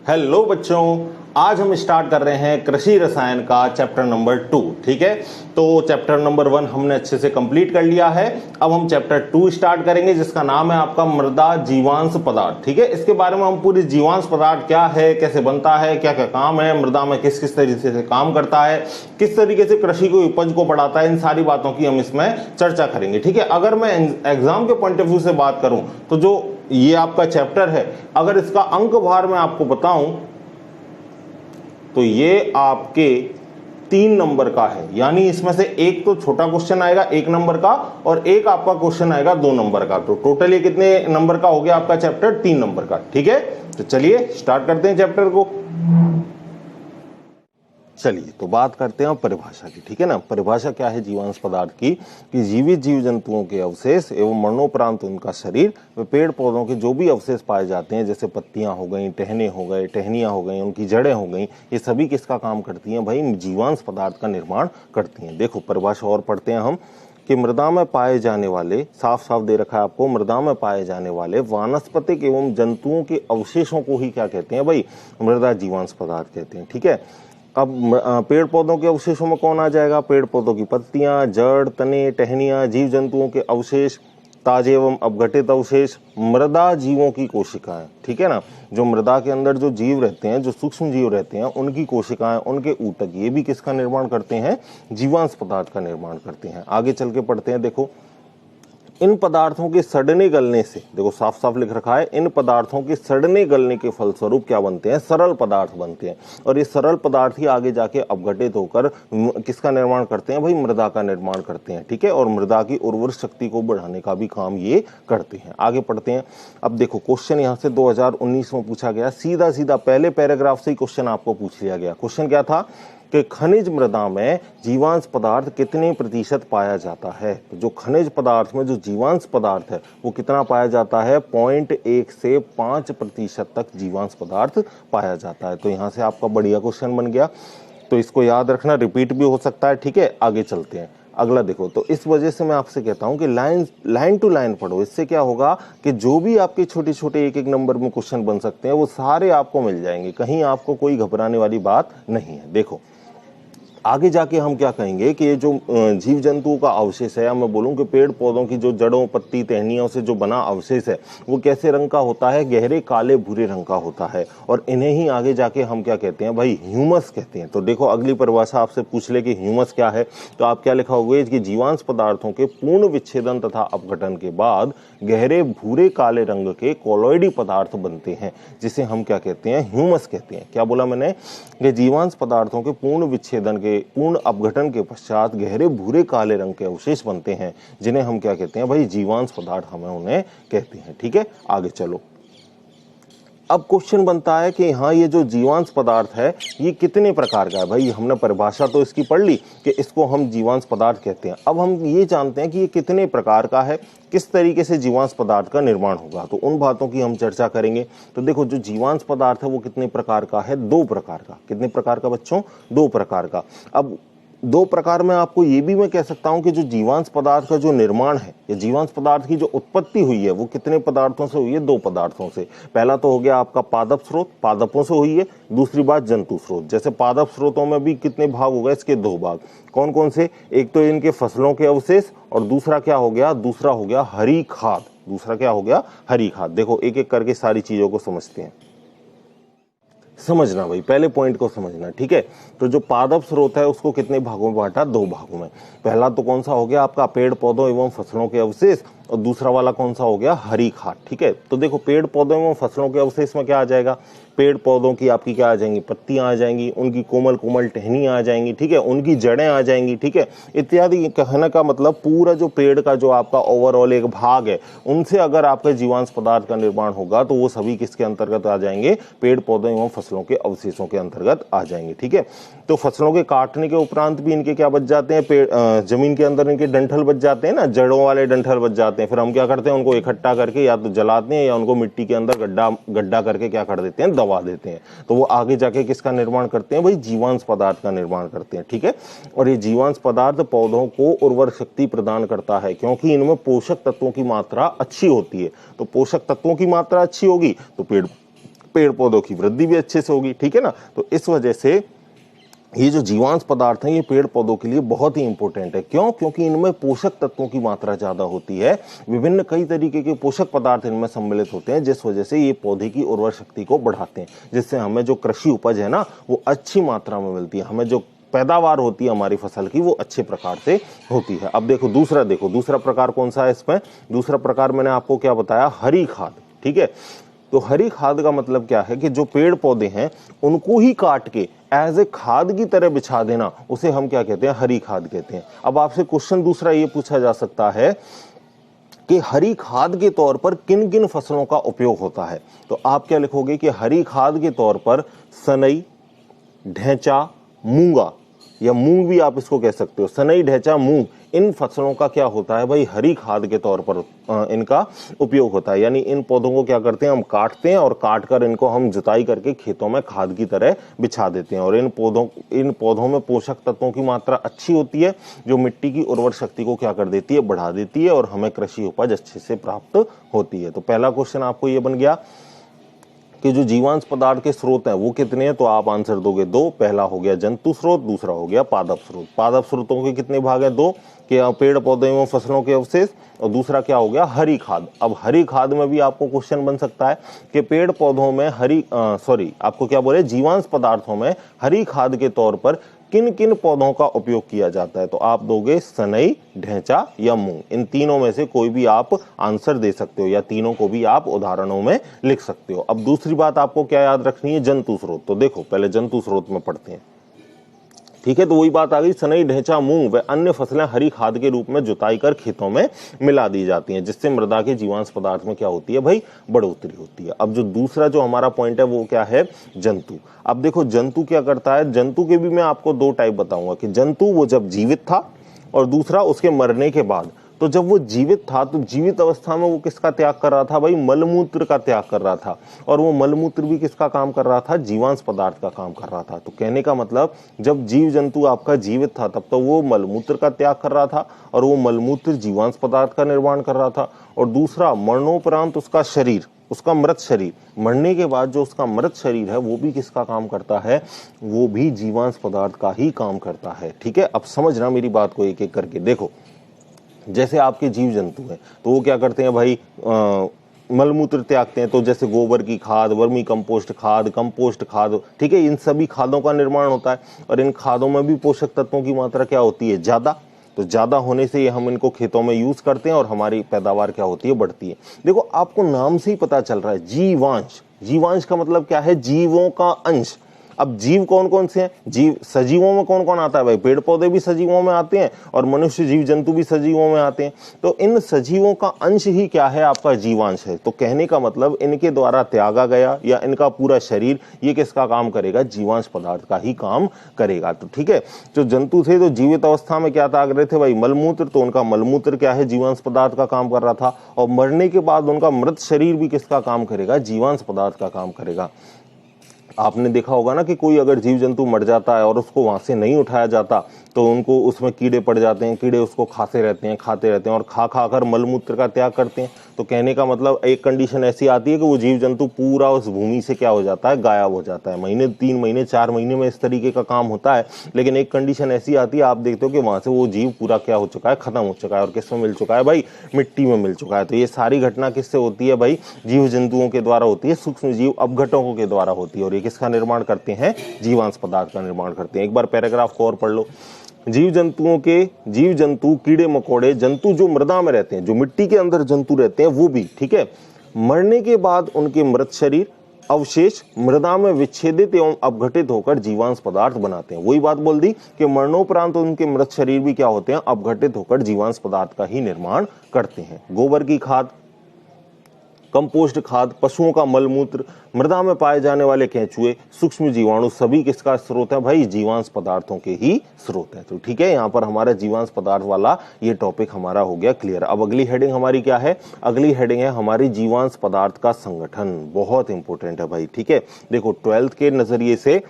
Hello बच्चों, आज हम स्टार्ट कर रहे हैं कृषि रसायन का चैप्टर नंबर 2। ठीक है, तो चैप्टर नंबर 1 हमने अच्छे से कंप्लीट कर लिया है। अब हम चैप्टर 2 स्टार्ट करेंगे जिसका नाम है आपका मृदा जीवांश पदार्थ। ठीक है, इसके बारे में हम पूरी जीवांश पदार्थ क्या है, कैसे बनता है, क्या क्या काम है, मृदा में किस किस तरीके से काम करता है, किस तरीके से कृषि को उपज को बढ़ाता है, इन सारी बातों की हम इसमें चर्चा करेंगे। ठीक है, अगर मैं एग्जाम के पॉइंट ऑफ व्यू से बात करूं तो जो ये आपका चैप्टर है, अगर इसका अंक भार मैं आपको बताऊं तो ये आपके 3 नंबर का है। यानी इसमें से एक तो छोटा क्वेश्चन आएगा 1 नंबर का और एक आपका क्वेश्चन आएगा 2 नंबर का। तो टोटल ये कितने नंबर का हो गया आपका चैप्टर? 3 नंबर का। ठीक है, तो चलिए स्टार्ट करते हैं चैप्टर को। चलिए तो बात करते हैं परिभाषा की। ठीक है ना, परिभाषा क्या है जीवांश पदार्थ की? कि जीवित जीव जंतुओं के अवशेष एवं मरणोपरांत उनका शरीर व पेड़ पौधों के जो भी अवशेष पाए जाते हैं, जैसे पत्तियां हो गई, टहने हो गए, टहनियां हो गई, उनकी जड़ें हो गई, ये सभी किसका काम करती हैं भाई? जीवांश पदार्थ का निर्माण करती हैं। देखो परिभाषा और पढ़ते हैं हम कि मृदा में पाए जाने वाले, साफ साफ दे रखा है आपको, मृदा में पाए जाने वाले वानस्पतिक एवं जंतुओं के अवशेषों को ही क्या कहते हैं भाई? मृदा जीवांश पदार्थ कहते हैं। ठीक है, अब पेड़ पौधों के अवशेषों में कौन आ जाएगा? पेड़ पौधों की पत्तियां, जड़, तने, टहनियां, जीव जंतुओं के अवशेष, ताजे एवं अपघटित अवशेष, मृदा जीवों की कोशिकाएं। ठीक है ना, जो मृदा के अंदर जो जीव रहते हैं, जो सूक्ष्म जीव रहते हैं, उनकी कोशिकाएं, उनके ऊतक, ये भी किसका निर्माण करते हैं? जीवांश पदार्थ का निर्माण करते हैं। आगे चल के पढ़ते हैं। देखो इन पदार्थों के सड़ने गलने से, देखो साफ साफ लिख रखा है, इन पदार्थों के सड़ने गलने के फलस्वरूप क्या बनते हैं? सरल पदार्थ बनते हैं। और ये सरल पदार्थ ही आगे जाके अपघटित होकर किसका निर्माण करते हैं भाई? मृदा का निर्माण करते हैं। ठीक है, और मृदा की उर्वर शक्ति को बढ़ाने का भी काम ये करते हैं। आगे पढ़ते हैं। अब देखो क्वेश्चन यहाँ से 2019 में पूछा गया, सीधा सीधा पहले पैराग्राफ से ही क्वेश्चन आपको पूछ लिया गया। क्वेश्चन क्या था कि खनिज मृदा में जीवांश पदार्थ कितने प्रतिशत पाया जाता है? तो जो खनिज पदार्थ में जो जीवांश पदार्थ है वो कितना पाया जाता है? 0.1 से 5% तक जीवांश पदार्थ पाया जाता है। तो यहाँ से आपका बढ़िया क्वेश्चन बन गया, तो इसको याद रखना, रिपीट भी हो सकता है। ठीक है, आगे चलते हैं। अगला देखो, तो इस वजह से मैं आपसे कहता हूं कि लाइन टू लाइन पढ़ो। इससे क्या होगा कि जो भी आपके छोटे छोटे एक एक नंबर में क्वेश्चन बन सकते हैं वो सारे आपको मिल जाएंगे, कहीं आपको कोई घबराने वाली बात नहीं है। देखो आगे जाके हम क्या कहेंगे कि ये जो जीव जंतुओं का अवशेष है, या मैं बोलूं कि पेड़ पौधों की जो जड़ों, पत्ती, टहनियों से जो बना अवशेष है वो कैसे रंग का होता है? गहरे काले भूरे रंग का होता है। और इन्हें ही आगे जाके हम क्या कहते हैं भाई? ह्यूमस कहते हैं। तो देखो अगली परिभाषा आपसे पूछ ले कि ह्यूमस क्या है, तो आप क्या लिखाओगे कि जीवांश पदार्थों के पूर्ण विच्छेदन तथा अपघटन के बाद गहरे भूरे काले रंग के कोलॉइडी पदार्थ बनते हैं, जिसे हम क्या कहते हैं? ह्यूमस कहते हैं। क्या बोला मैंने? कि जीवांश पदार्थों के पूर्ण विच्छेदन के, पूर्ण अपघटन के पश्चात गहरे भूरे काले रंग के अवशेष बनते हैं, जिन्हें हम क्या कहते हैं भाई? जीवांश पदार्थ हमें उन्हें कहते हैं। ठीक है, आगे चलो। अब क्वेश्चन बनता है कि हाँ, ये जो जीवांश पदार्थ है ये कितने प्रकार का है भाई? हमने परिभाषा तो इसकी पढ़ ली कि इसको हम जीवांश पदार्थ कहते हैं। अब हम ये जानते हैं कि ये कितने प्रकार का है, किस तरीके से जीवांश पदार्थ का निर्माण होगा, तो उन बातों की हम चर्चा करेंगे। तो देखो जो जीवांश पदार्थ है वो कितने प्रकार का है? 2 प्रकार का। कितने प्रकार का बच्चों? 2 प्रकार का। अब 2 प्रकार में आपको ये भी मैं कह सकता हूं कि जो जीवांश पदार्थ का जो निर्माण है, या जीवांश पदार्थ की जो उत्पत्ति हुई है, वो कितने पदार्थों से हुई है? 2 पदार्थों से। पहला तो हो गया आपका पादप स्रोत, पादपों से हुई है। दूसरी बात जंतु स्रोत। जैसे पादप स्रोतों में भी कितने भाग हो गए? इसके 2 भाग। कौन कौन से? एक तो इनके फसलों के अवशेष, और दूसरा क्या हो गया? दूसरा हो गया हरी खाद। दूसरा क्या हो गया? हरी खाद। देखो एक एक करके सारी चीजों को समझते हैं। समझना भाई, पहले पॉइंट को समझना। ठीक है, तो जो पादप स्रोत है उसको कितने भागों में बांटा? 2 भागों में। पहला तो कौन सा हो गया आपका? पेड़ पौधों एवं फसलों के अवशेष, और दूसरा वाला कौन सा हो गया? हरी खाद। ठीक है, तो देखो पेड़ पौधों एवं फसलों के अवशेष में क्या आ जाएगा? पेड़ पौधों की आपकी क्या आ जाएंगी? पत्तियां आ जाएंगी, उनकी कोमल कोमल टहनियां आ जाएंगी, ठीक है, उनकी जड़ें आ जाएंगी, ठीक है, इत्यादि। कहने का मतलब पूरा जो पेड़ का जो आपका ओवरऑल एक भाग है, उनसे अगर आपके जीवांश पदार्थ का निर्माण होगा तो वो सभी किसके अंतर्गत आ जाएंगे? पेड़ पौधों एवं फसलों के अवशेषों के अंतर्गत आ जाएंगे। ठीक है, तो फसलों के काटने के उपरांत भी इनके क्या बच जाते हैं? जमीन के अंदर इनके डंठल बच जाते हैं ना, जड़ों वाले डंठल बच जाते हैं। फिर हम क्या करते हैं? उनको इकट्ठा करके या तो जलाते हैं या उनको मिट्टी के अंदर गड्ढा करके क्या कर देते हैं? दबा देते हैं। तो वो आगे जाके किसका निर्माण करते हैं भाई? जीवांश पदार्थ का निर्माण करते हैं। ठीक है, और ये जीवांश पदार्थ पौधों को उर्वर शक्ति प्रदान करता है, क्योंकि इनमें पोषक तत्वों की मात्रा अच्छी होती है। तो पोषक तत्वों की मात्रा अच्छी होगी तो पेड़ पौधों की वृद्धि भी अच्छे से होगी, ठीक है ना। तो इस वजह से ये जो जीवांश पदार्थ हैं ये पेड़ पौधों के लिए बहुत ही इंपॉर्टेंट है। क्यों? क्योंकि इनमें पोषक तत्वों की मात्रा ज्यादा होती है, विभिन्न कई तरीके के पोषक पदार्थ इनमें सम्मिलित होते हैं, जिस वजह से ये पौधे की उर्वर शक्ति को बढ़ाते हैं, जिससे हमें जो कृषि उपज है ना वो अच्छी मात्रा में मिलती है, हमें जो पैदावार होती है हमारी फसल की वो अच्छे प्रकार से होती है। अब देखो दूसरा प्रकार कौन सा है इसमें? दूसरा प्रकार मैंने आपको क्या बताया? हरी खाद, ठीक है। तो हरी खाद का मतलब क्या है कि जो पेड़ पौधे हैं उनको ही काट के एज ए खाद की तरह बिछा देना, उसे हम क्या कहते हैं? हरी खाद कहते हैं। अब आपसे क्वेश्चन दूसरा ये पूछा जा सकता है कि हरी खाद के तौर पर किन किन फसलों का उपयोग होता है? तो आप क्या लिखोगे कि हरी खाद के तौर पर सनई, ढैंचा, मूंगा, या मूंग भी आप इसको कह सकते हो, सनई, ढैंचा, मूंग, इन फसलों का क्या होता है भाई? हरी खाद के तौर पर इनका उपयोग होता है। यानी इन पौधों को क्या करते हैं? हम काटते हैं और काट कर इनको हम जुताई करके खेतों में खाद की तरह बिछा देते हैं। और इन पौधों में पोषक तत्वों की मात्रा अच्छी होती है, जो मिट्टी की उर्वर शक्ति को क्या कर देती है? बढ़ा देती है, और हमें कृषि उपज अच्छे से प्राप्त होती है। तो पहला क्वेश्चन आपको ये बन गया कि जो जीवांश पदार्थ के स्रोत हैं वो कितने हैं? तो आप आंसर दोगे 2। पहला हो गया जंतु स्रोत, दूसरा हो गया पादप स्रोत। पादप स्रोतों के कितने भाग हैं? 2, कि पेड़ पौधे एवं फसलों के अवशेष, और दूसरा क्या हो गया? हरी खाद। अब हरी खाद में भी आपको क्वेश्चन बन सकता है कि पेड़ पौधों में आपको क्या बोले? जीवांश पदार्थों में हरी खाद के तौर पर किन किन पौधों का उपयोग किया जाता है? तो आप दोगे सनई, ढैंचा या मूंग। इन तीनों में से कोई भी आप आंसर दे सकते हो, या तीनों को भी आप उदाहरणों में लिख सकते हो। अब दूसरी बात आपको क्या याद रखनी है? जंतु स्रोत। तो देखो पहले जंतु स्रोत में पढ़ते हैं, ठीक है। तो वही बात आ गई, सनई, ढैंचा, मूंग व अन्य फसलें हरी खाद के रूप में जुताई कर खेतों में मिला दी जाती हैं, जिससे मृदा के जीवांश पदार्थ में क्या होती है भाई? बढ़ोतरी होती है। अब जो दूसरा जो हमारा पॉइंट है वो क्या है? जंतु। अब देखो जंतु क्या करता है? जंतु के भी मैं आपको 2 टाइप बताऊंगा, कि जंतु वो जब जीवित था, और दूसरा उसके मरने के बाद। तो जब वो जीवित था तो जीवित अवस्था में वो किसका त्याग कर रहा था भाई? मलमूत्र का त्याग कर रहा था। और वो मलमूत्र भी किसका काम कर रहा था? जीवांश पदार्थ का काम कर रहा था। तो कहने का मतलब जब जीव जंतु आपका जीवित था तब तो वो मलमूत्र का त्याग कर रहा था, और वो मलमूत्र जीवांश पदार्थ का निर्माण कर रहा था। और दूसरा, मरणोपरांत उसका शरीर, उसका मृत शरीर, मरने के बाद जो उसका मृत शरीर है वो भी किसका काम करता है? वो भी जीवांश पदार्थ का ही काम करता है, ठीक है। अब समझना मेरी बात को एक एक करके। देखो जैसे आपके जीव जंतु हैं तो वो क्या करते हैं भाई? मलमूत्र त्यागते हैं। तो जैसे गोबर की खाद, वर्मी कंपोस्ट खाद, ठीक है, इन सभी खादों का निर्माण होता है। और इन खादों में भी पोषक तत्वों की मात्रा क्या होती है? ज्यादा। तो ज्यादा होने से ये हम इनको खेतों में यूज करते हैं और हमारी पैदावार क्या होती है? बढ़ती है। देखो आपको नाम से ही पता चल रहा है, जीवांश। जीवांश का मतलब क्या है? जीवों का अंश। अब जीव कौन कौन से हैं? जीव सजीवों में कौन कौन आता है भाई? पेड़ पौधे भी सजीवों में आते हैं, और मनुष्य जीव जंतु भी सजीवों में आते हैं। तो इन सजीवों का अंश ही क्या है? आपका जीवांश है। तो कहने का मतलब इनके द्वारा त्यागा गया या इनका पूरा शरीर, ये किसका काम करेगा? जीवांश पदार्थ का ही काम करेगा। तो ठीक है, जो जंतु थे तो जीवित अवस्था में क्या त्याग रहे थे भाई? मलमूत्र। तो उनका मलमूत्र क्या है? जीवांश पदार्थ का काम कर रहा था। और मरने के बाद उनका मृत शरीर भी किसका काम करेगा? जीवांश पदार्थ का काम करेगा। आपने देखा होगा ना कि कोई अगर जीव जंतु मर जाता है और उसको वहां से नहीं उठाया जाता तो उनको उसमें कीड़े पड़ जाते हैं, कीड़े उसको खाते रहते हैं और खा खा कर मलमूत्र का त्याग करते हैं। तो कहने का मतलब एक कंडीशन ऐसी आती है कि वो जीव जंतु पूरा उस भूमि से क्या हो जाता है? गायब हो जाता है। महीने, 3 महीने, 4 महीने में इस तरीके का काम होता है। लेकिन एक कंडीशन ऐसी आती है, आप देखते हो कि वहां से वो जीव पूरा क्या हो चुका है? खत्म हो चुका है। और किसमें मिल चुका है भाई? मिट्टी में मिल चुका है। तो ये सारी घटना किससे होती है भाई? जीव जंतुओं के द्वारा होती है, सूक्ष्म जीव अपघटकों के द्वारा होती है। और ये किसका निर्माण करते हैं? जीवांश पदार्थ का निर्माण करते हैं। एक बार पैराग्राफ को और पढ़ लो। जीव जंतु, कीड़े मकोड़े, जंतु जो मृदा में रहते हैं, जो मिट्टी के अंदर जंतु रहते हैं वो भी, ठीक है, मरने के बाद उनके मृत शरीर अवशेष मृदा में विच्छेदित एवं अपघटित होकर जीवांश पदार्थ बनाते हैं। वही बात बोल दी कि मरणोपरांत उनके मृत शरीर भी क्या होते हैं? अपघटित होकर जीवांश पदार्थ का ही निर्माण करते हैं। गोबर की खाद, कंपोस्ट खाद, पशुओं का मलमूत्र, मृदा में पाए जाने वाले केंचुए, सूक्ष्म जीवाणु, सभी किसका स्रोत है भाई? जीवांश पदार्थों के ही स्रोत है। तो ठीक है, यहाँ पर हमारा जीवांश पदार्थ वाला ये टॉपिक हमारा हो गया क्लियर। अब अगली हेडिंग हमारी क्या है? अगली हेडिंग है हमारी जीवांश पदार्थ का संगठन। बहुत इंपॉर्टेंट है भाई, ठीक है। देखो 12th के नजरिए से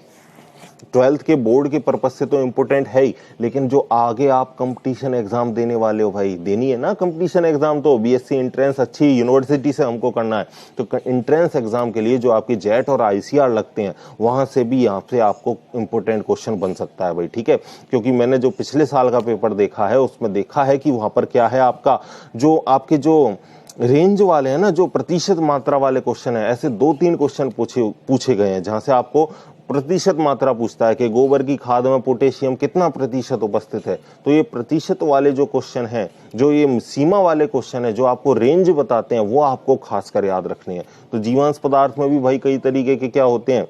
12th के बोर्ड के पर्पज से तो इम्पोर्टेंट है ही, लेकिन जो आगे आप कंपटीशन एग्जाम देने वाले हो भाई, देनी है ना कंपटीशन एग्जाम, तो बीएससी एंट्रेंस अच्छी यूनिवर्सिटी से हमको करना है, तो एंट्रेंस एग्जाम के लिए जो आपकी जेट और आईसीआर लगते हैं वहां से भी यहाँ से आपको इंपॉर्टेंट क्वेश्चन बन सकता है भाई, ठीक है। क्योंकि मैंने जो पिछले साल का पेपर देखा है उसमें देखा है कि वहां पर क्या है, आपका जो आपके जो रेंज वाले हैं ना, जो प्रतिशत मात्रा वाले क्वेश्चन है, ऐसे 2-3 क्वेश्चन पूछे गए हैं जहां से आपको प्रतिशत मात्रा पूछता है कि गोबर की खाद में पोटेशियम कितना प्रतिशत उपस्थित है। तो ये प्रतिशत वाले जो क्वेश्चन हैं, जो ये सीमा वाले क्वेश्चन है, जो आपको रेंज बताते हैं, वो आपको खासकर याद रखने हैं। तो जीवांश पदार्थ में भी भाई कई तरीके के क्या होते हैं,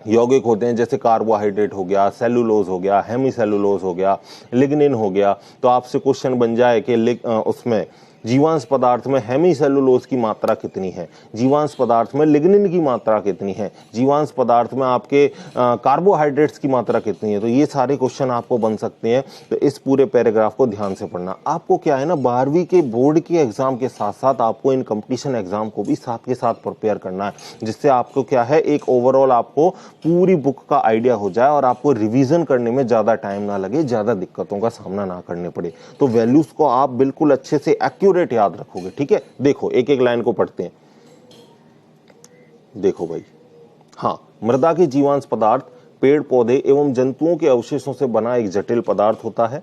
यौगिक होते हैं, जैसे कार्बोहाइड्रेट हो गया, सेलुलोज हो गया, हेमी सेलुलोज हो गया, लिग्निन हो गया। तो आपसे क्वेश्चन बन जाए कि उसमें जीवांश पदार्थ में हेमी सेलुलोज की मात्रा कितनी है, जीवांश पदार्थ में लिग्निन की मात्रा कितनी है, जीवांश पदार्थ में आपके कार्बोहाइड्रेट्स की मात्रा कितनी है। तो ये सारे क्वेश्चन आपको बन सकते हैं। तो इस पूरे पैराग्राफ को ध्यान से पढ़ना। आपको क्या है ना, 12वीं के बोर्ड के एग्जाम के साथ साथ आपको इन कंपटीशन एग्जाम को भी साथ के साथ प्रिपेयर करना है, जिससे आपको क्या है, एक ओवरऑल आपको पूरी बुक का आइडिया हो जाए और आपको रिवीजन करने में ज्यादा टाइम ना लगे, ज्यादा दिक्कतों का सामना ना करने पड़े। तो वैल्यूज को आप बिल्कुल अच्छे से एक्यूरेट याद रखोगे, ठीक है। देखो एक एक लाइन को पढ़ते हैं। देखो भाई, हाँ, मृदा के जीवांश पदार्थ पेड़ पौधे एवं जंतुओं के अवशेषों से बना एक जटिल पदार्थ होता है।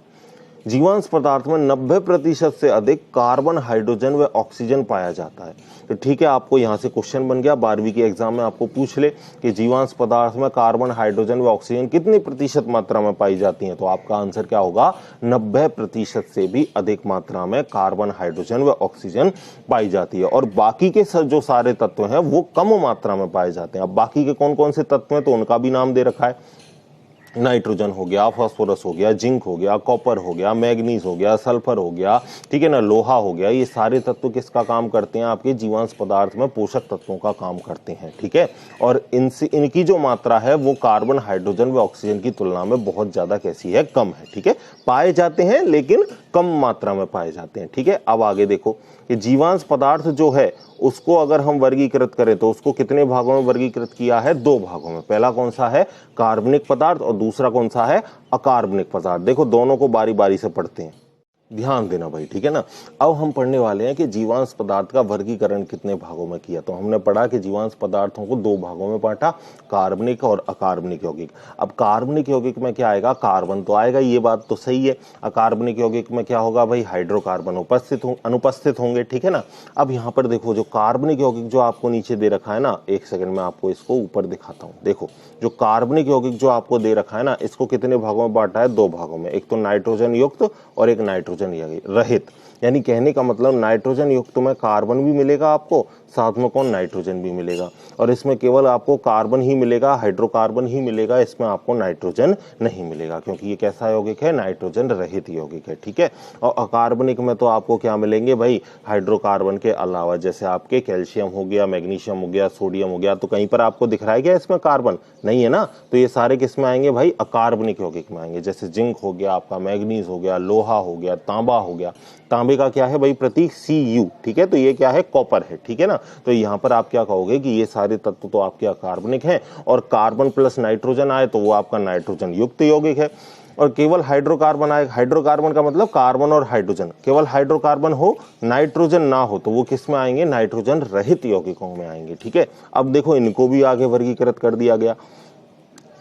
जीवांश पदार्थ में 90% से अधिक कार्बन, हाइड्रोजन व ऑक्सीजन पाया जाता है। तो ठीक है, आपको यहां से क्वेश्चन बन गया 12वीं के एग्जाम में, आपको पूछ ले कि जीवांश पदार्थ में कार्बन, हाइड्रोजन व ऑक्सीजन कितनी प्रतिशत मात्रा में पाई जाती है, तो आपका आंसर क्या होगा, 90% से भी अधिक मात्रा में कार्बन, हाइड्रोजन व ऑक्सीजन पाई जाती है। और बाकी के जो सारे तत्व हैं वो कम मात्रा में पाए जाते हैं। अब बाकी के कौन कौन से तत्व हैं, तो उनका भी नाम दे रखा है। नाइट्रोजन हो गया, फास्फोरस हो गया, जिंक हो गया, कॉपर हो गया, मैग्नीज हो गया, सल्फर हो गया, ठीक है ना, लोहा हो गया। ये सारे तत्व किसका काम करते हैं, आपके जीवांश पदार्थ में पोषक तत्वों का काम करते हैं, ठीक है। और इनकी जो मात्रा है वो कार्बन, हाइड्रोजन व ऑक्सीजन की तुलना में बहुत ज्यादा कैसी है, कम है, ठीक है। पाए जाते हैं लेकिन कम मात्रा में पाए जाते हैं, ठीक है। अब आगे देखो कि जीवांश पदार्थ जो है उसको अगर हम वर्गीकृत करें तो उसको कितने भागों में वर्गीकृत किया है, 2 भागों में। पहला कौन सा है, कार्बनिक पदार्थ, और दूसरा कौन सा है, अकार्बनिक पदार्थ। देखो दोनों को बारी बारी से पढ़ते हैं, ध्यान देना भाई, ठीक है ना। अब हम पढ़ने वाले हैं कि जीवांश पदार्थ का वर्गीकरण कितने भागों में किया। तो हमने पढ़ा कि जीवांश पदार्थों को 2 भागों में बांटा, कार्बनिक और अकार्बनिक यौगिक। अब कार्बनिक यौगिक में क्या आएगा, कार्बन तो आएगा, ये बात तो सही है। अकार्बनिक यौगिक में क्या होगा भाई, हाइड्रोकार्बन अनुपस्थित होंगे, ठीक है ना। अब यहाँ पर देखो जो कार्बनिक यौगिक जो आपको नीचे दे रखा है ना, एक सेकंड में आपको इसको ऊपर दिखाता हूँ। देखो जो कार्बनिक यौगिक जो आपको दे रखा है ना, इसको कितने भागों में बांटा है, 2 भागों में। एक तो नाइट्रोजन युक्त और एक नाइट्रोजन रहित। यानी कहने का मतलब नाइट्रोजन युक्त में कार्बन भी मिलेगा आपको, साथ में कौन, नाइट्रोजन भी मिलेगा। और इसमें केवल आपको कार्बन ही मिलेगा, हाइड्रोकार्बन ही मिलेगा, इसमें आपको नाइट्रोजन नहीं मिलेगा, क्योंकि ये कैसा यौगिक है, नाइट्रोजन रहित यौगिक है, ठीक है। और अकार्बनिक में तो आपको क्या मिलेंगे भाई, हाइड्रोकार्बन के अलावा, जैसे आपके कैल्शियम हो गया, मैग्नीशियम हो गया, सोडियम हो गया। तो कहीं पर आपको दिख रहा है क्या इसमें कार्बन, नहीं है ना। तो ये सारे किस में आएंगे भाई, अकार्बनिक यौगिक में आएंगे। जैसे जिंक हो गया आपका, मैग्नीज हो गया, लोहा हो गया, तांबा हो गया। तांबे का क्या है भाई, प्रतीक Cu, ठीक है। तो ये क्या है, कॉपर है, ठीक है ना। तो यहाँ पर आप क्या कहोगे कि ये सारे तत्व तो आपके अकार्बनिक हैं, और कार्बन प्लस नाइट्रोजन आए तो वो आपका नाइट्रोजन युक्त यौगिक है। और केवल हाइड्रोकार्बन आए, हाइड्रोकार्बन का मतलब कार्बन और हाइड्रोजन, केवल हाइड्रोकार्बन हो, नाइट्रोजन ना हो, तो वो किस में आएंगे, नाइट्रोजन रहित यौगिकों में आएंगे, ठीक है। अब देखो इनको भी आगे वर्गीकृत कर दिया गया।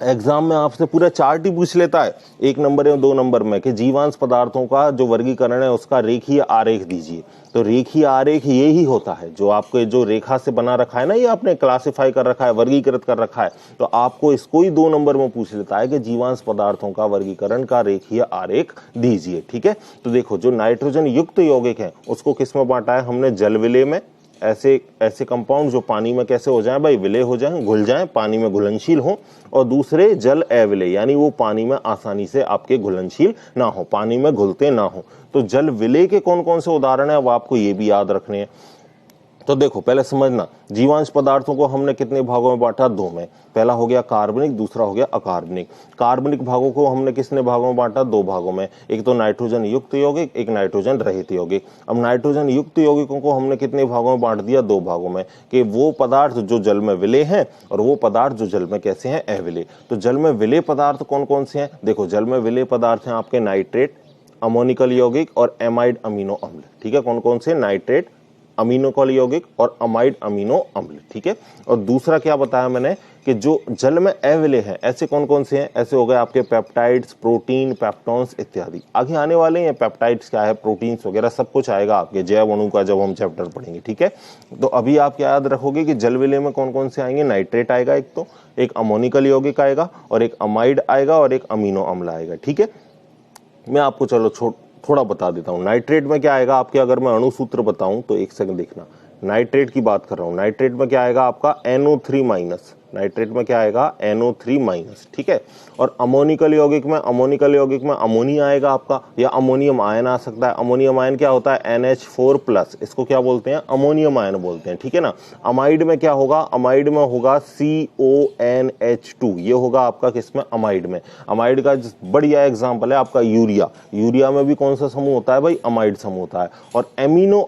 एग्जाम में आपसे पूरा चार्ट ही पूछ लेता है 1 नंबर या 2 नंबर में कि जीवांश पदार्थों का जो वर्गीकरण है उसका रेखीय आरेख दीजिए। तो रेखीय आरेख ये ही होता है जो आपको जो रेखा से बना रखा है ना, ये आपने क्लासिफाई कर रखा है, वर्गीकृत कर रखा है। तो आपको इसको ही 2 नंबर में पूछ लेता है कि जीवांश पदार्थों का वर्गीकरण का रेखीय आरेख दीजिए, ठीक है। तो देखो जो नाइट्रोजन युक्त यौगिक है उसको किस में बांटा है हमने, जल विलय में। ऐसे कंपाउंड जो पानी में कैसे हो जाए भाई, विलय हो जाए, घुल जाए, पानी में घुलनशील हो। और दूसरे जल अविलय, यानी वो पानी में आसानी से आपके घुलनशील ना हो, पानी में घुलते ना हो। तो जल विलय के कौन कौन से उदाहरण है वो आपको ये भी याद रखने हैं। तो देखो पहले समझना, जीवांश पदार्थों को हमने कितने भागों में बांटा, 2 में। पहला हो गया कार्बनिक, दूसरा हो गया अकार्बनिक। कार्बनिक भागों को हमने किसने भागों में बांटा, 2 भागों में, एक तो नाइट्रोजन युक्त यौगिक, एक नाइट्रोजन रहित यौगिक। अब नाइट्रोजन युक्त यौगिकों को हमने कितने भागों में बांट दिया, 2 भागों में, कि वो पदार्थ जो जल में विलेय हैं और वो पदार्थ जो जल में कैसे हैं, अविलेय। तो जल में विलेय पदार्थ कौन कौन से हैं, देखो जल में विलेय पदार्थ हैं आपके नाइट्रेट, अमोनिकल यौगिक और एमाइड अमीनो अम्ल। ठीक है, कौन कौन से, नाइट्रेट, अमीनोकल यौगिक और अमाइड अमीनो अम्ल। ठीक है, और दूसरा क्या बताया मैंने कि जो जल में अविलेय हैं ऐसे कौन कौन से हैं, ऐसे हो गए आपके पेप्टाइड्स, प्रोटीन, पेप्टॉन्स इत्यादि। आगे आने वाले हैं पेप्टाइड्स क्या है, प्रोटीन्स वगैरह सब कुछ आएगा आपके जैव अणु का जब हम चैप्टर पढ़ेंगे। ठीक है, तो अभी आप क्या याद रखोगे कि जल विलेय में कौन कौन से आएंगे, नाइट्रेट आएगा एक तो, एक अमोनिकल यौगिक आएगा और एक अमाइड आएगा और एक अमीनो अम्ल आएगा। ठीक है, मैं आपको चलो थोड़ा बता देता हूं। नाइट्रेट में क्या आएगा आपके, अगर मैं अणुसूत्र बताऊं तो एक सेकंड देखना, नाइट्रेट की बात कर रहा हूं। नाइट्रेट में क्या आएगा आपका NO3-, नाइट्रेट में क्या आएगा NO3-। ठीक है, और अमोनिकल यौगिक में अमोनिया आएगा आपका, या अमोनियम आयन आ सकता है। अमोनियम आयन क्या होता है, NH4+, इसको क्या बोलते हैं, अमोनियम आयन बोलते हैं। ठीक है ना। अमाइड में क्या होगा, अमाइड में होगा CONH2, ये होगा आपका किसमें, अमाइड में। अमाइड का बढ़िया एग्जाम्पल है आपका यूरिया। यूरिया में भी कौन सा समूह होता है भाई, अमाइड समूह होता है। और एमिनो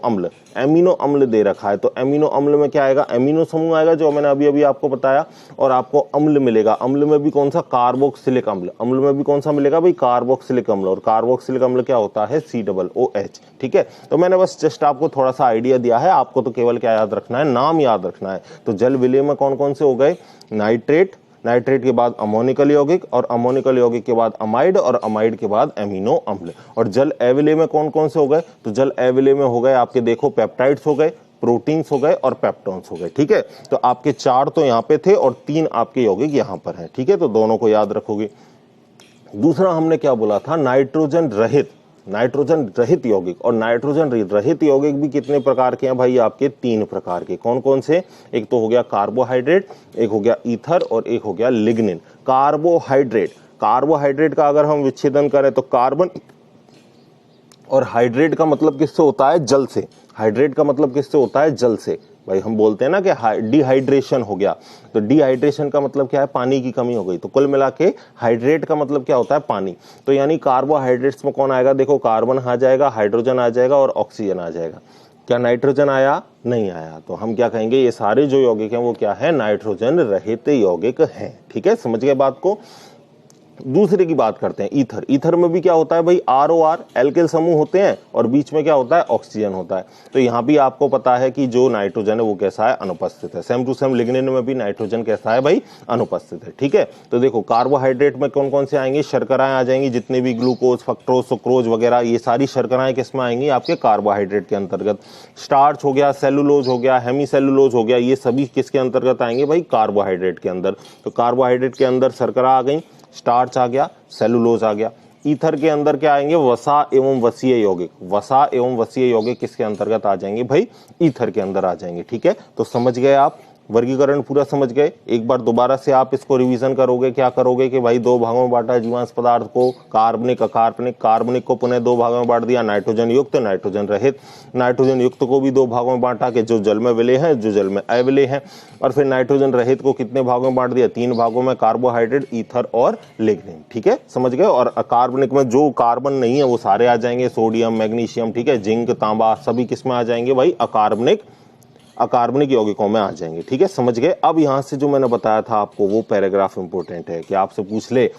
अम्ल दे रखा है, तो एमिनो अम्ल में क्या आएगा, एमिनो समूह आएगा जो मैंने अभी अभी आपको बताया, और आपको अम्ल मिलेगा। अम्ल में भी कौन सा, कार्बोक्सिलिक अम्ल। अम्ल में भी कौन सा मिलेगा भाई, कार्बोक्सिलिक अम्ल। और कार्बोक्सिलिक अम्ल क्या होता है, COOH। ठीक है, तो मैंने बस जस्ट आपको थोड़ा सा आइडिया दिया है, आपको तो केवल क्या याद रखना है, नाम याद रखना है। तो जल विलेय में कौन कौन से हो गए, नाइट्रेट, नाइट्रेट के बाद अमोनिकल यौगिक, और अमोनिकल यौगिक के बाद अमाइड, और अमाइड के बाद एमिनो अम्ल। और जल अविलेय में कौन कौन से हो गए, तो जल अविलेय में हो गए आपके देखो पेप्टाइड्स हो गए, प्रोटीन्स हो गए और पेप्टॉन्स हो गए। ठीक है, तो आपके 4 तो यहाँ पे थे और 3 आपके यौगिक यहाँ पर हैं। ठीक है, तो दोनों को याद रखोगे। दूसरा हमने क्या बोला था, नाइट्रोजन रहित यौगिक। और नाइट्रोजन रहित यौगिक भी कितने प्रकार के हैं भाई, आपके 3 प्रकार के। कौन कौन से, एक तो हो गया कार्बोहाइड्रेट, एक हो गया ईथर और एक हो गया लिग्निन। कार्बोहाइड्रेट का अगर हम विच्छेदन करें तो कार्बन, और हाइड्रेट का मतलब किससे होता है, जल से। हाइड्रेट का मतलब किससे होता है, जल से। भाई हम बोलते हैं ना कि डिहाइड्रेशन हो गया, तो डिहाइड्रेशन का मतलब क्या है, पानी की कमी हो गई। तो कुल मिला के हाइड्रेट का मतलब क्या होता है, पानी। तो यानी कार्बोहाइड्रेट्स में कौन आएगा, देखो कार्बन आ जाएगा, हाइड्रोजन आ जाएगा और ऑक्सीजन आ जाएगा। क्या नाइट्रोजन आया, नहीं आया। तो हम क्या कहेंगे, ये सारे जो यौगिक हैं वो क्या है, नाइट्रोजन रहित यौगिक हैं। ठीक है, समझ गए बात को। दूसरे की बात करते हैं, ईथर। ईथर में भी क्या होता है भाई, ROR, एल्किल समूह होते हैं और बीच में क्या होता है, ऑक्सीजन होता है। तो यहाँ भी आपको पता है कि जो नाइट्रोजन है वो कैसा है, अनुपस्थित है। सेम टू सेम लिग्निन में भी नाइट्रोजन कैसा है भाई, अनुपस्थित है। ठीक है, तो देखो कार्बोहाइड्रेट में कौन कौन से आएंगे, शर्कराएं आ जाएंगी, जितने भी ग्लूकोज, फ्रक्टोज, सुक्रोज वगैरह, ये सारी शर्कराएं किस में आएंगी, आपके कार्बोहाइड्रेट के अंतर्गत। स्टार्च हो गया, सेलुलोज हो गया, हेमीसेलुलोज हो गया, ये सभी किसके अंतर्गत आएंगे भाई, कार्बोहाइड्रेट के अंदर। तो कार्बोहाइड्रेट के अंदर शर्करा आ गई, स्टार्च आ गया, सेलुलोज आ गया। ईथर के अंदर क्या आएंगे, वसा एवं वसीय यौगिक। वसा एवं वसीय यौगिक किसके अंतर्गत आ जाएंगे भाई, ईथर के अंदर आ जाएंगे। ठीक है, तो समझ गए आप, वर्गीकरण पूरा समझ गए। एक बार दोबारा से आप इसको रिवीजन करोगे, क्या करोगे कि भाई 2 भागों में बांटा है जीवांश पदार्थ को, कार्बनिक, अकार्बनिक। कार्बनिक को पुनः 2 भागों में बांट दिया, नाइट्रोजन युक्त, नाइट्रोजन रहित। नाइट्रोजन युक्त को भी 2 भागों में बांटा कि जो जल में विलेय है, जो जल में अविलेय है। और फिर नाइट्रोजन रहित को कितने भागों में बांट दिया, 3 भागों में, कार्बोहाइड्रेट, ईथर और लिग्निन। ठीक है, समझ गए। और अकार्बनिक में जो कार्बन नहीं है वो सारे आ जाएंगे, सोडियम, मैग्नीशियम, ठीक है, जिंक, तांबा, सभी किस में आ जाएंगे भाई, अकार्बनिक यौगिकों में आ जाएंगे। ठीक है, समझ गए। अब यहां से जो मैंने बताया था आपको वो पैराग्राफ इंपॉर्टेंट है कि आपसे पूछ ले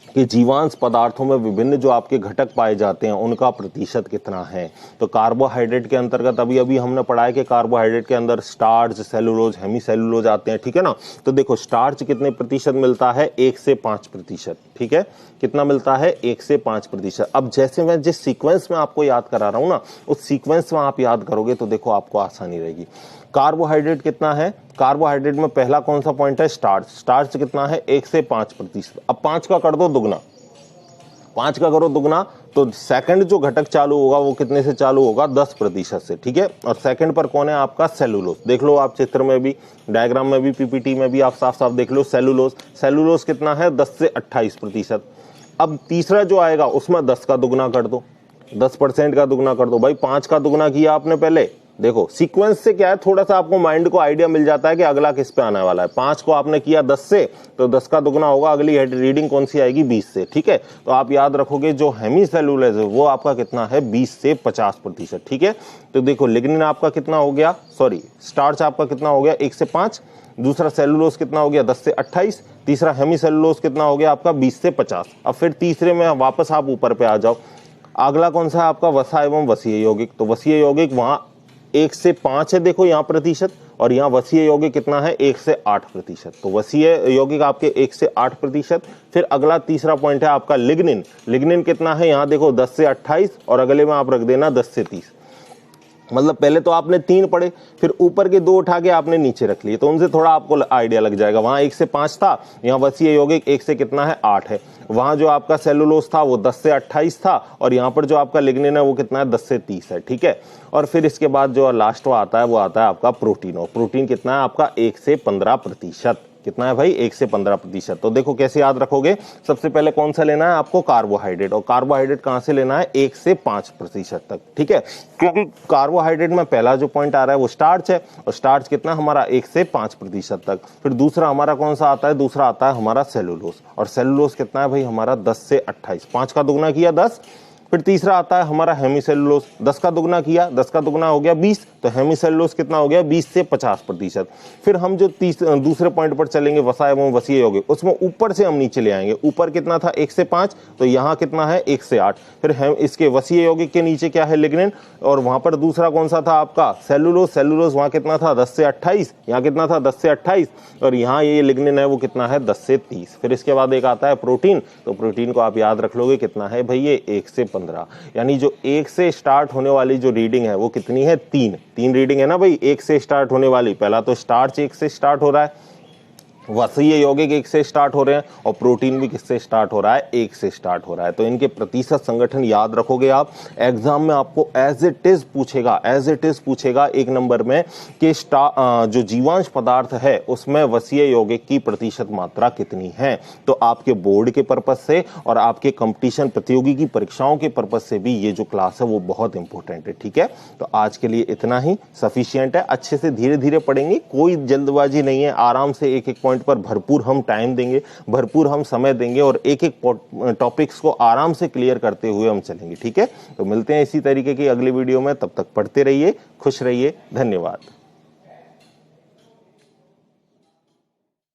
कि जीवांश पदार्थों में विभिन्न जो आपके घटक पाए जाते हैं उनका प्रतिशत कितना है। तो कार्बोहाइड्रेट के अंतर्गत अभी अभी हमने पढ़ा है कि कार्बोहाइड्रेट के अंदर स्टार्च, सेलुलोज, हेमीसेलुलोज आते हैं। ठीक है ना, तो देखो स्टार्च कितने प्रतिशत मिलता है, 1 से 5%। ठीक है, कितना मिलता है, 1 से 5%। अब जैसे मैं जिस सीक्वेंस में आपको याद करा रहा हूं ना, उस सीक्वेंस में आप याद करोगे तो देखो आपको आसानी रहेगी। कार्बोहाइड्रेट कितना है, कार्बोहाइड्रेट में पहला कौन सा पॉइंट है, स्टार्च। स्टार्च कितना है, 1 से 5%। अब 5 का कर दो दुगना, 5 का करो दुगना, तो सेकंड जो घटक चालू होगा वो कितने से चालू होगा, 10% से। ठीक है, और सेकंड पर कौन है आपका, सेलुलोज। देख लो आप चित्र में भी, डायग्राम में भी, पीपीटी में भी आप साफ साफ देख लो, सेलुलोज कितना है, 10 से 28%। अब तीसरा जो आएगा उसमें 10 का दुगना कर दो, 10% का दुगना कर दो भाई। 5 का दुगना किया आपने पहले, देखो सीक्वेंस से क्या है, थोड़ा सा आपको माइंड को आइडिया मिल जाता है कि अगला किस पे आने वाला है। 5 को आपने किया 10 से, तो 10 का दुगना होगा, अगली रीडिंग कौन सी आएगी 20 से, ठीक है। तो आप याद रखोगे जो हेमीसेलुलोज है वो आपका कितना है 20 से 50%, ठीक है। तो देखो लिग्निन आपका कितना हो गया, सॉरी स्टार्च आपका कितना हो गया 1 से 5, दूसरा सेलुलोज कितना हो गया 10 से 28, तीसरा हेमीसेलुलोज कितना हो गया आपका 20 से 50। अब फिर तीसरे में वापस आप ऊपर पे आ जाओ, अगला कौन सा है आपका वसा एवं वसीय यौगिक। तो वसीय यौगिक वहां 1 से 5 है, देखो यहाँ प्रतिशत, और यहाँ वसीय यौगिक कितना है 1 से 8%। तो वसीय यौगिक आपके 1 से 8%। फिर अगला तीसरा पॉइंट है आपका लिग्निन। लिग्निन कितना है यहाँ देखो 10 से 28, और अगले में आप रख देना 10 से 30। मतलब पहले तो आपने 3 पढ़े, फिर ऊपर के 2 उठा के आपने नीचे रख लिए, तो उनसे थोड़ा आपको आइडिया लग जाएगा। वहां 1 से 5 था, यहाँ वसीय यौगिक 1 से कितना है 8 है। वहां जो आपका सेलुलोज था वो 10 से 28 था, और यहाँ पर जो आपका लिग्निन है वो कितना है 10 से 30 है, ठीक है। और फिर इसके बाद जो लास्ट आता है वो आता है आपका प्रोटीन, और प्रोटीन कितना है आपका 1 से 15%। कितना है भाई 1 से 15%। तो देखो कैसे याद रखोगे, सबसे पहले कौन सा लेना है आपको कार्बोहाइड्रेट, और कार्बोहाइड्रेट कहां से लेना है 1 से 5% तक, ठीक है। क्योंकि कार्बोहाइड्रेट में पहला जो पॉइंट आ रहा है वो स्टार्च है, और स्टार्च कितना हमारा 1 से 5% तक। फिर दूसरा हमारा कौन सा आता है, दूसरा आता है हमारा सेलुलोज, और सेलुलोज कितना है भाई हमारा 10 से 28, 5 का दुगना किया 10। फिर तीसरा आता है हमारा हेमीसेलुलोज, 10 का दुगना किया, 10 का दुगना हो गया 20, तो हेमीसेलुलोज कितना हो गया 20 से 50%। फिर हम जो दूसरे पॉइंट पर चलेंगे वसा एवं वसीय यौगिक, उसमें ऊपर से हम नीचे ले आएंगे। ऊपर कितना था 1 से 5, तो यहाँ कितना है 1 से 8। फिर इसके वसीय यौगिक के नीचे क्या है लिग्निन, और वहां पर दूसरा कौन सा था आपका सेलुलोज। सेलुलोज वहां कितना था 10 से 28, यहाँ कितना था 10 से 28, और यहाँ ये लिग्निन है वो कितना है 10 से 30। फिर इसके बाद एक आता है प्रोटीन, तो प्रोटीन को आप याद रख लोगे कितना है भाई ये 1 से 15। यानी जो 1 से स्टार्ट होने वाली जो रीडिंग है वो कितनी है 3 रीडिंग है ना भाई 1 से स्टार्ट होने वाली। पहला तो स्टार्च 1 से स्टार्ट हो रहा है, वसीय यौगिक 1 से स्टार्ट हो रहे हैं, और प्रोटीन भी किससे स्टार्ट हो रहा है 1 से स्टार्ट हो रहा है। तो इनके प्रतिशत संगठन याद रखोगे आप, एग्जाम में आपको एज इट इज पूछेगा 1 नंबर में कि जो जीवांश पदार्थ है उसमें वसीय यौगिक की प्रतिशत मात्रा कितनी है। तो आपके बोर्ड के पर्पज से और आपके कंपटीशन प्रतियोगी की परीक्षाओं के पर्पज से भी ये जो क्लास है वो बहुत इंपॉर्टेंट है, ठीक है। तो आज के लिए इतना ही सफिशियंट है, अच्छे से धीरे धीरे पढ़ेंगे, कोई जल्दबाजी नहीं है, आराम से एक एक पॉइंट पर भरपूर हम टाइम देंगे, भरपूर हम समय देंगे, और एक एक टॉपिक्स को आराम से क्लियर करते हुए हम चलेंगे, ठीक है। तो मिलते हैं इसी तरीके की अगली वीडियो में, तब तक पढ़ते रहिए, खुश रहिए, धन्यवाद।